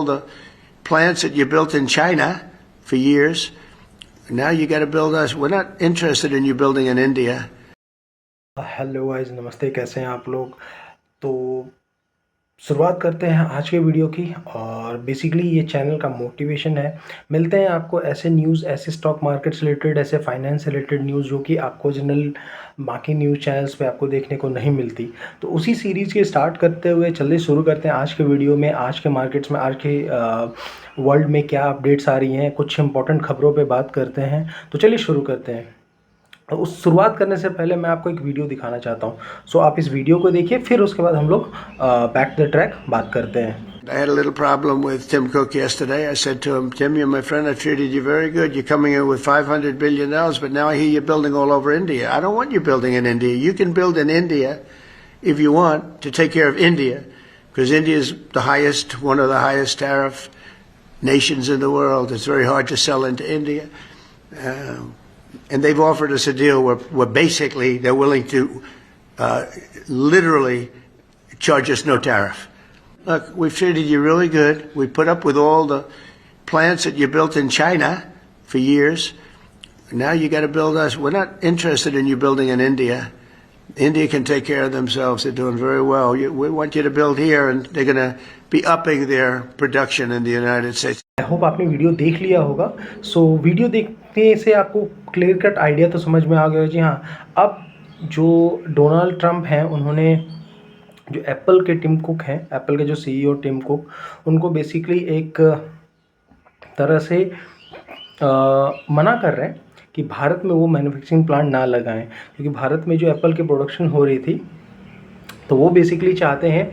the plants that you built in China for years. Now you got to build us. We're not interested in you building in India. Hello guys, नमस्ते। कैसे हैं आप लोग? तो शुरुआत करते हैं आज के वीडियो की। और बेसिकली ये चैनल का मोटिवेशन है, मिलते हैं आपको ऐसे न्यूज़, ऐसे स्टॉक मार्केट से रिलेटेड, ऐसे फाइनेंस से रिलेटेड न्यूज़ जो कि आपको जनरल बाकी न्यूज़ चैनल्स पे आपको देखने को नहीं मिलती। तो उसी सीरीज़ के स्टार्ट करते हुए चलिए शुरू करते हैं आज के वीडियो में। आज के मार्केट्स में, आज के वर्ल्ड में क्या अपडेट्स आ रही हैं, कुछ इंपॉर्टेंट खबरों पर बात करते हैं। तो चलिए शुरू करते हैं। उस शुरुआत करने से पहले मैं आपको एक वीडियो दिखाना चाहता हूँ। सो आप इस वीडियो को देखिए, फिर उसके बाद हम लोग बैक द ट्रैक बात करते हैं। I had a little problem with Tim Cook yesterday. I said to him, Tim, you're my friend. I treated you very good. You're coming in with $500 billion, but now I hear you're building all over India. I don't want you building in India. You can build in India if you want to take care of India, because India is one of the highest tariff nations in the world. It's very hard to sell into India. And they've offered us a deal where basically they're willing to literally charge us no tariff. Look, we've treated you really good. We put up with all the plants that you built in China for years. Now you got to build us. We're not interested in you building in India. India can take care of themselves. They're doing very well. We want you to build here, and they're going to be upping their production in the United States. I hope आपने video देख लिया होगा। So video देखने से आपको clear cut idea तो समझ में आ गया। जी हाँ, अब जो डोनाल्ड ट्रंप हैं, उन्होंने जो एप्पल के टिम कुक हैं, एप्पल के जो सीईओ टिम कुक, उनको बेसिकली एक तरह से मना कर रहे हैं कि भारत में वो मैन्युफैक्चरिंग प्लांट ना लगाएं, क्योंकि भारत में जो एप्पल की प्रोडक्शन हो रही थी, तो वो बेसिकली चाहते हैं।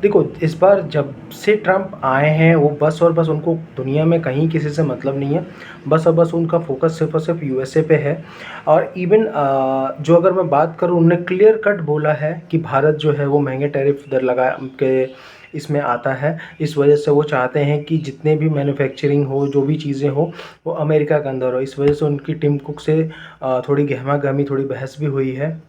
देखो, इस बार जब से ट्रंप आए हैं, वो बस और बस उनको दुनिया में कहीं किसी से मतलब नहीं है। बस और बस उनका फोकस सिर्फ और सिर्फ यूएसए पे है। और इवन जो अगर मैं बात करूँ, उन्होंने क्लियर कट बोला है कि भारत जो है वो महंगे टैरिफ दर लगा के इसमें आता है। इस वजह से वो चाहते हैं कि जितने भी मैन्युफैक्चरिंग हो, जो भी चीज़ें हो, वो अमेरिका के अंदर हो। इस वजह से उनकी टिम कुक से थोड़ी गहमा गहमी, थोड़ी बहस भी हुई है।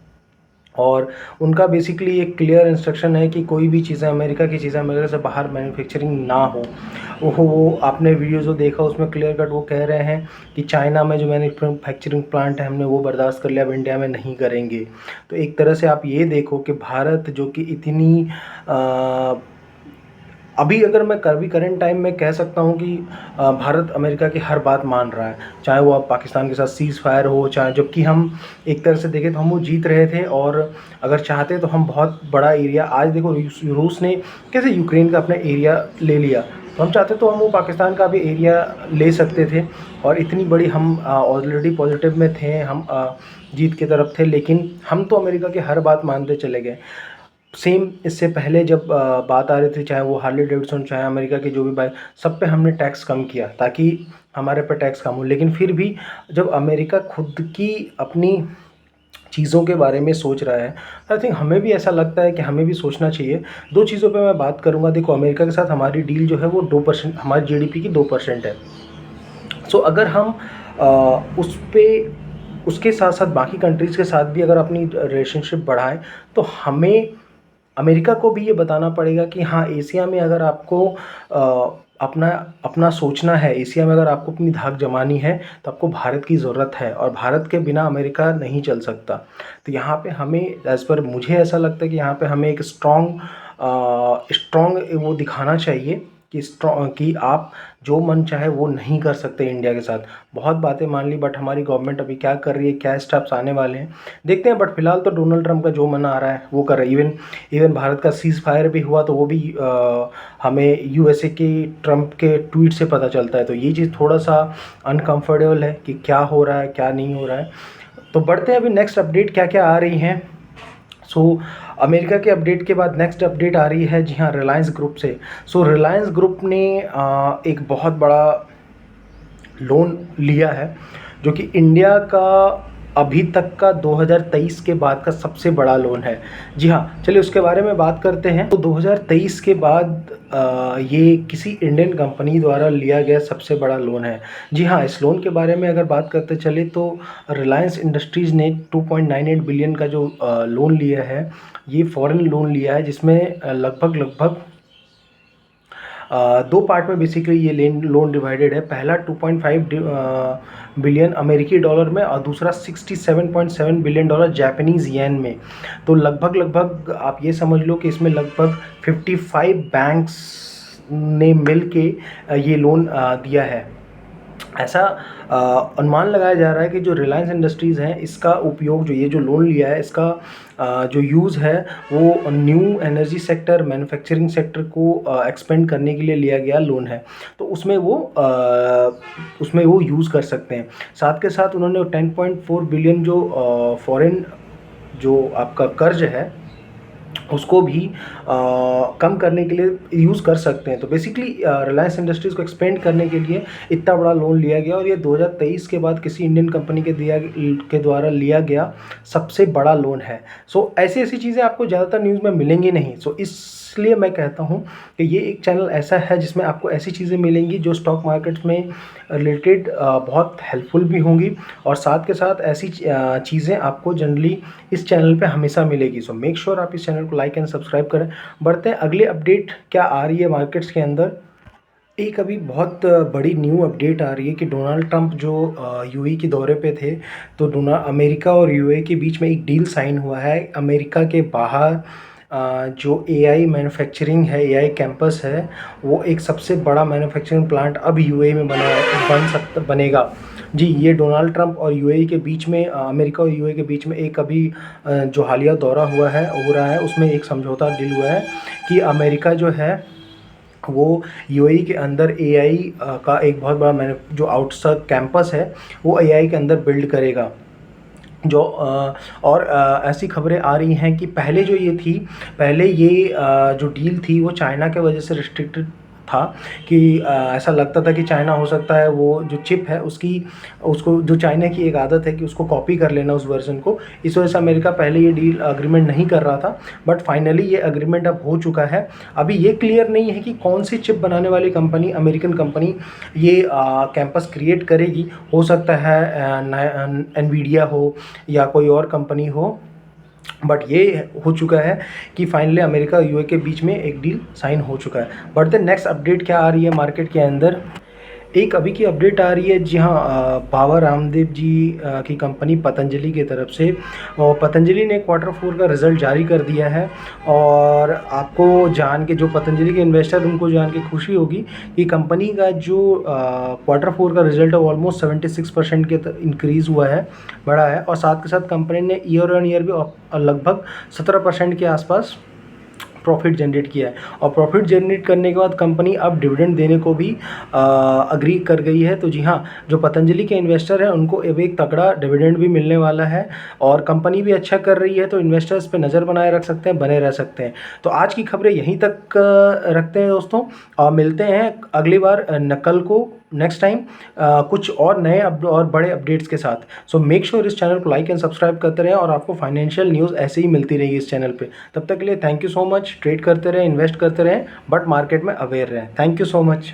और उनका बेसिकली एक क्लियर इंस्ट्रक्शन है कि कोई भी चीज़ें, अमेरिका की चीज़ें अमेरिका से बाहर मैन्युफैक्चरिंग ना हो। वो आपने वीडियो जो देखा उसमें क्लियर कट वो कह रहे हैं कि चाइना में जो मैन्युफैक्चरिंग प्लांट है, हमने वो बर्दाश्त कर लिया, अब इंडिया में नहीं करेंगे। तो एक तरह से आप ये देखो कि भारत जो कि इतनी अभी अगर मैं कभी करंट टाइम में कह सकता हूँ कि भारत अमेरिका की हर बात मान रहा है, चाहे वो अब पाकिस्तान के साथ सीज़ फायर हो, चाहे जबकि हम एक तरह से देखें तो हम वो जीत रहे थे, और अगर चाहते तो हम बहुत बड़ा एरिया, आज देखो रूस ने कैसे यूक्रेन का अपना एरिया ले लिया, तो हम चाहते तो हम वो पाकिस्तान का भी एरिया ले सकते थे। और इतनी बड़ी हम ऑलरेडी पॉजिटिव में थे, हम जीत की तरफ थे, लेकिन हम तो अमेरिका की हर बात मानते चले गए। सेम इससे पहले जब बात आ रही थी, चाहे वो हार्ले डेविडसन, चाहे अमेरिका की जो भी बाइक, सब पे हमने टैक्स कम किया ताकि हमारे पे टैक्स कम हो। लेकिन फिर भी जब अमेरिका खुद की अपनी चीज़ों के बारे में सोच रहा है, आई थिंक हमें भी ऐसा लगता है कि हमें भी सोचना चाहिए। दो चीज़ों पे मैं बात करूँगा। देखो, अमेरिका के साथ हमारी डील जो है वो 2%, हमारी जीडीपी की 2% है। सो अगर हम उस पर उसके साथ साथ बाकी कंट्रीज़ के साथ भी अगर अपनी रिलेशनशिप बढ़ाएं, तो हमें अमेरिका को भी ये बताना पड़ेगा कि हाँ, एशिया में अगर आपको अपना अपना सोचना है, एशिया में अगर आपको अपनी धाक जमानी है, तो आपको भारत की ज़रूरत है, और भारत के बिना अमेरिका नहीं चल सकता। तो यहाँ पे हमें, एज़ पर मुझे ऐसा लगता है कि यहाँ पे हमें एक स्ट्रॉन्ग वो दिखाना चाहिए कि आप जो मन चाहे वो नहीं कर सकते इंडिया के साथ। बहुत बातें मान ली, बट हमारी गवर्नमेंट अभी क्या कर रही है, क्या स्टेप्स आने वाले हैं, देखते हैं। बट फिलहाल तो डोनाल्ड ट्रंप का जो मन आ रहा है वो कर रहा है। इवन भारत का सीज़ फायर भी हुआ, तो वो भी हमें यूएसए के ट्रंप के ट्वीट से पता चलता है। तो ये चीज़ थोड़ा सा अनकम्फर्टेबल है कि क्या हो रहा है, क्या नहीं हो रहा है। तो बढ़ते हैं अभी नेक्स्ट अपडेट क्या क्या आ रही हैं। सो अमेरिका के अपडेट के बाद नेक्स्ट अपडेट आ रही है, जी हाँ, रिलायंस ग्रुप से। सो रिलायंस ग्रुप ने एक बहुत बड़ा लोन लिया है, जो कि इंडिया का अभी तक का 2023 के बाद का सबसे बड़ा लोन है। जी हाँ, चलिए उसके बारे में बात करते हैं। तो 2023 के बाद ये किसी इंडियन कंपनी द्वारा लिया गया सबसे बड़ा लोन है। जी हाँ, इस लोन के बारे में अगर बात करते चले, तो रिलायंस इंडस्ट्रीज़ ने 2.98 बिलियन का जो लोन लिया है, ये फॉरेन लोन लिया है, जिसमें लगभग दो पार्ट में बेसिकली ये लोन डिवाइडेड है। पहला 2.5 बिलियन अमेरिकी डॉलर में और दूसरा 67.7 बिलियन डॉलर जापानीज़ येन में। तो लगभग आप ये समझ लो कि इसमें लगभग 55 बैंक्स ने मिल के ये लोन दिया है। ऐसा अनुमान लगाया जा रहा है कि जो रिलायंस इंडस्ट्रीज़ हैं, इसका उपयोग जो ये जो लोन लिया है, इसका जो यूज़ है वो new energy sector, manufacturing sector को एक्सपेंड करने के लिए लिया गया लोन है। तो उसमें वो यूज़ कर सकते हैं। साथ के साथ उन्होंने 10.4 बिलियन जो फॉरेन जो आपका कर्ज है उसको भी कम करने के लिए यूज़ कर सकते हैं। तो बेसिकली रिलायंस इंडस्ट्रीज़ को एक्सपेंड करने के लिए इतना बड़ा लोन लिया गया और ये 2023 के बाद किसी इंडियन कंपनी के द्वारा लिया गया सबसे बड़ा लोन है। सो ऐसी चीज़ें आपको ज़्यादातर न्यूज़ में मिलेंगी नहीं। सो इसलिए मैं कहता हूँ कि ये एक चैनल ऐसा है जिसमें आपको ऐसी चीज़ें मिलेंगी जो स्टॉक मार्केट्स में रिलेटेड बहुत हेल्पफुल भी होंगी और साथ के साथ ऐसी चीज़ें आपको जनरली इस चैनल पे हमेशा मिलेगी। सो मेक श्योर आप इस चैनल को लाइक एंड सब्सक्राइब करें। बढ़ते हैं अगले अपडेट क्या आ रही है मार्केट्स के अंदर। एक अभी बहुत बड़ी न्यू अपडेट आ रही है कि डोनाल्ड ट्रंप जो यूएई के दौरे पे थे, तो अमेरिका और यूएई के बीच में एक डील साइन हुआ है। अमेरिका के बाहर जो एआई मैन्युफैक्चरिंग है, एआई कैंपस है, वो एक सबसे बड़ा मैन्युफैक्चरिंग प्लांट अब यूएई में बनेगा। जी, ये डोनाल्ड ट्रंप और यूएई के बीच में, अमेरिका और यूएई के बीच में एक अभी जो हालिया दौरा हो रहा है, उसमें एक समझौता डील हुआ है कि अमेरिका जो है वो यूएई के अंदर एआई का एक बहुत बड़ा जो आउटसोर्स कैंपस है वो एआई के अंदर बिल्ड करेगा। और ऐसी खबरें आ रही हैं कि पहले ये जो डील थी वो चाइना के वजह से रिस्ट्रिक्टेड था कि ऐसा लगता था कि चाइना हो सकता है वो जो चिप है उसको जो चाइना की एक आदत है कि उसको कॉपी कर लेना उस वर्जन को। इस वजह से अमेरिका पहले ये डील अग्रीमेंट नहीं कर रहा था, बट फाइनली ये अग्रीमेंट अब हो चुका है। अभी ये क्लियर नहीं है कि कौन सी चिप बनाने वाली कंपनी, अमेरिकन कंपनी, ये कैंपस क्रिएट करेगी। हो सकता है एनवीडिया हो या कोई और कंपनी हो, बट ये हो चुका है कि फाइनली अमेरिका और यूए के बीच में एक डील साइन हो चुका है। बट द नेक्स्ट अपडेट क्या आ रही है मार्केट के अंदर, एक अभी की अपडेट आ रही है। जी हाँ, बाबा रामदेव जी की कंपनी पतंजलि की तरफ से, और पतंजलि ने Q4 का रिज़ल्ट जारी कर दिया है। और आपको जान के, जो पतंजलि के इन्वेस्टर, उनको जान के खुशी होगी कि कंपनी का जो Q4 का रिज़ल्ट है वो ऑलमोस्ट 76% के इंक्रीज़ हुआ है, बढ़ा है। और साथ के साथ कंपनी ने ईयर ऑन ईयर भी लगभग 17% के आसपास प्रॉफिट जनरेट किया है। और प्रॉफिट जनरेट करने के बाद कंपनी अब डिविडेंड देने को भी अग्री कर गई है। तो जी हाँ, जो पतंजलि के इन्वेस्टर हैं उनको अब एक तगड़ा डिविडेंड भी मिलने वाला है और कंपनी भी अच्छा कर रही है, तो इन्वेस्टर्स पे नज़र बनाए रख सकते हैं, बने रह सकते हैं। तो आज की खबरें यहीं तक रखते हैं दोस्तों, और मिलते हैं अगली बार कल को नेक्स्ट टाइम कुछ और नए और बड़े अपडेट्स के साथ। सो मेक श्योर इस चैनल को लाइक एंड सब्सक्राइब करते रहें और आपको फाइनेंशियल न्यूज़ ऐसे ही मिलती रहेगी इस चैनल पे। तब तक के लिए thank you so much. Trade करते रहें, इन्वेस्ट करते रहें, बट मार्केट में अवेयर रहें। Thank you so much.